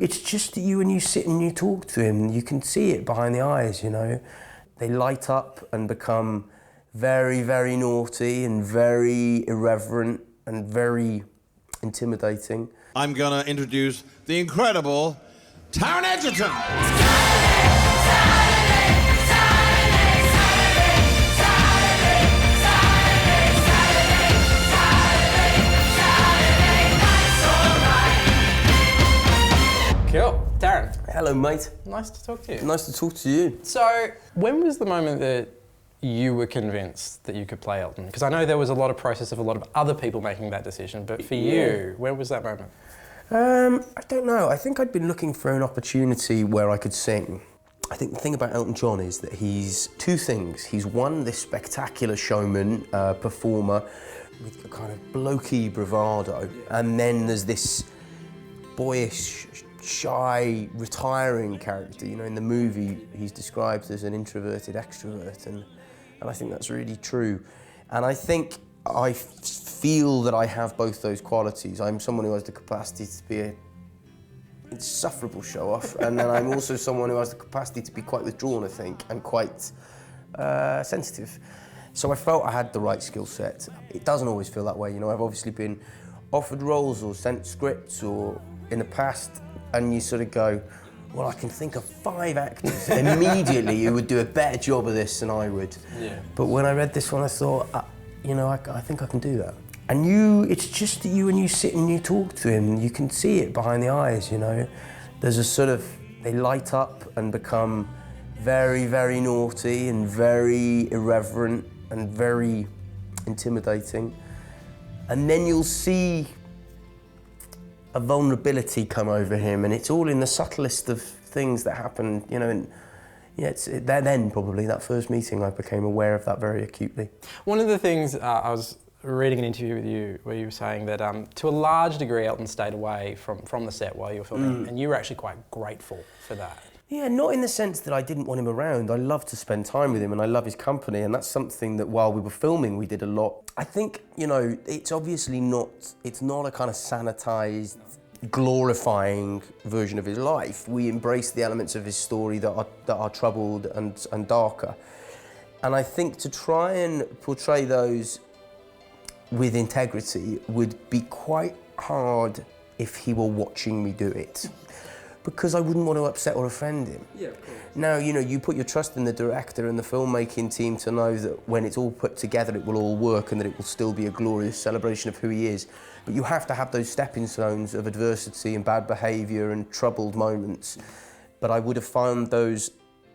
It's just that when you sit and you talk to him, you can see it behind the eyes, you know. They light up and become very, very naughty and very irreverent and very intimidating. I'm gonna introduce the incredible Taron Egerton. Cool. Taron. Hello, mate. Nice to talk to you. Nice to talk to you. So, when was the moment that you were convinced that you could play Elton? Because I know there was a lot of process of a lot of other people making that decision, but for you, where was that moment? I don't know. I think I'd been looking for an opportunity where I could sing. I think the thing about Elton John is that he's two things. He's one, this spectacular showman, performer, with a kind of blokey bravado, and then there's this boyish, shy, retiring character. You know, in the movie, he's described as an introverted extrovert, and I think that's really true. And I think I feel that I have both those qualities. I'm someone who has the capacity to be an insufferable show-off, and then I'm also someone who has the capacity to be quite withdrawn, I think, and quite sensitive. So I felt I had the right skill set. It doesn't always feel that way, you know. I've obviously been offered roles or sent scripts or in the past, and you sort of go, well, I can think of 5 actors immediately who would do a better job of this than I would. Yeah. But when I read this one, I thought, you know, I think I can do that. And it's just that when you sit and you talk to him, you can see it behind the eyes, you know. There's a sort of, they light up and become very, very naughty and very irreverent and very intimidating. And then you'll see a vulnerability come over him, and it's all in the subtlest of things that happen, you know. And yeah, then probably that first meeting I became aware of that very acutely. One of the things I was reading an interview with you where you were saying that to a large degree Elton stayed away from the set while you were filming, and you were actually quite grateful for that. Yeah, not in the sense that I didn't want him around. I love to spend time with him and I love his company, and that's something that while we were filming we did a lot. I think, you know, it's obviously not a kind of sanitized, glorifying version of his life. We embrace the elements of his story that are troubled and darker. And I think to try and portray those with integrity would be quite hard if he were watching me do it, because I wouldn't want to upset or offend him. Yeah, of course. Now, you know, you put your trust in the director and the filmmaking team to know that when it's all put together, it will all work and that it will still be a glorious celebration of who he is. But you have to have those stepping stones of adversity and bad behaviour and troubled moments. But I would have found those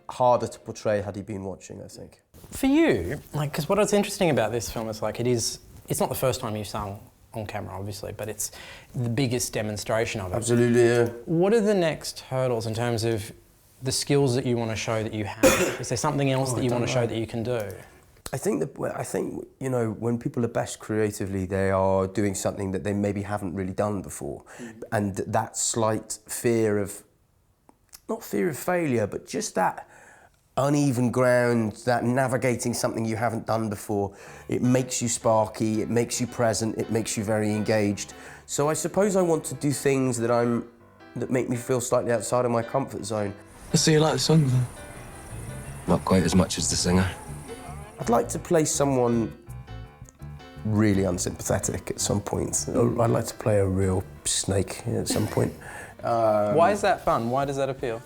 harder to portray had he been watching, I think. For you, like, because what's interesting about this film is, like, it's not the first time you've sung on camera, obviously, but it's the biggest demonstration of it. Absolutely, yeah. What are the next hurdles in terms of the skills that you want to show that you have? Is there something else that you want to show that you can do? I think, you know, when people are best creatively, they are doing something that they maybe haven't really done before. And that slight fear of, not fear of failure, but just that uneven ground, that navigating something you haven't done before, it makes you sparky, it makes you present, it makes you very engaged. So I suppose I want to do things that make me feel slightly outside of my comfort zone. So you like the song then? Not quite as much as the singer. I'd like to play someone really unsympathetic at some point. I'd like to play a real snake at some point. Why is that fun? Why does that appeal?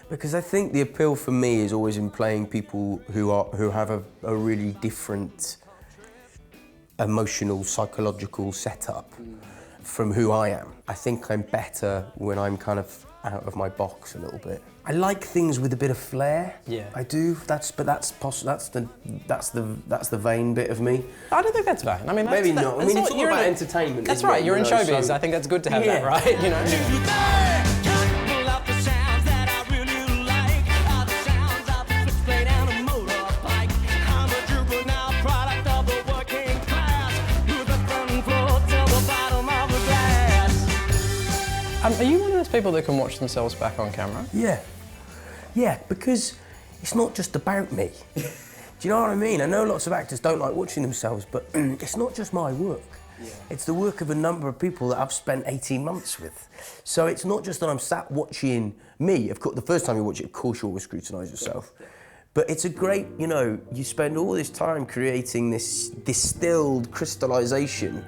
Because I think the appeal for me is always in playing people who have a really different emotional, psychological setup from who I am. I think I'm better when I'm kind of out of my box a little bit. I like things with a bit of flair. Yeah, I do. That's the vain bit of me. I don't think that's vain. I mean, maybe not. I mean, it's all about entertainment. That's right. You're in showbiz. So I think that's good to have that, right? You know. Are you one of those people that can watch themselves back on camera? Yeah, because it's not just about me. Do you know what I mean? I know lots of actors don't like watching themselves, but it's not just my work. It's the work of a number of people that I've spent 18 months with. So it's not just that I'm sat watching me. Of course, the first time you watch it, of course you always scrutinise yourself. But it's a great, you know, you spend all this time creating this distilled crystallisation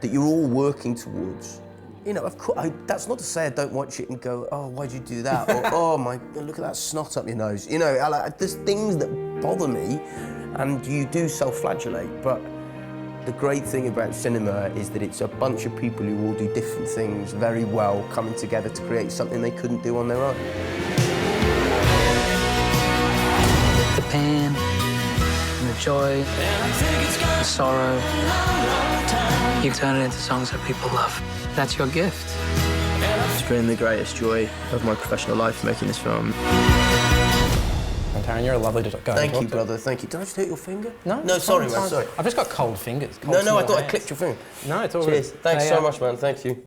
that you're all working towards. You know, of course, that's not to say I don't watch it and go, oh, why'd you do that? Or, oh my, look at that snot up your nose. You know, there's things that bother me, and you do self-flagellate, but the great thing about cinema is that it's a bunch of people who all do different things very well, coming together to create something they couldn't do on their own. The pain, and the joy, the sorrow. You turn it into songs that people love. That's your gift. It's been the greatest joy of my professional life making this film. And Taron, you're a lovely guy. Thank you, brother, thank you. Did I just hurt your finger? No. No, sorry, man, sorry. I've just got cold fingers. No, I thought I clipped your finger. No, it's all Cheers. good. Thanks Hey, so much, man. Thank you.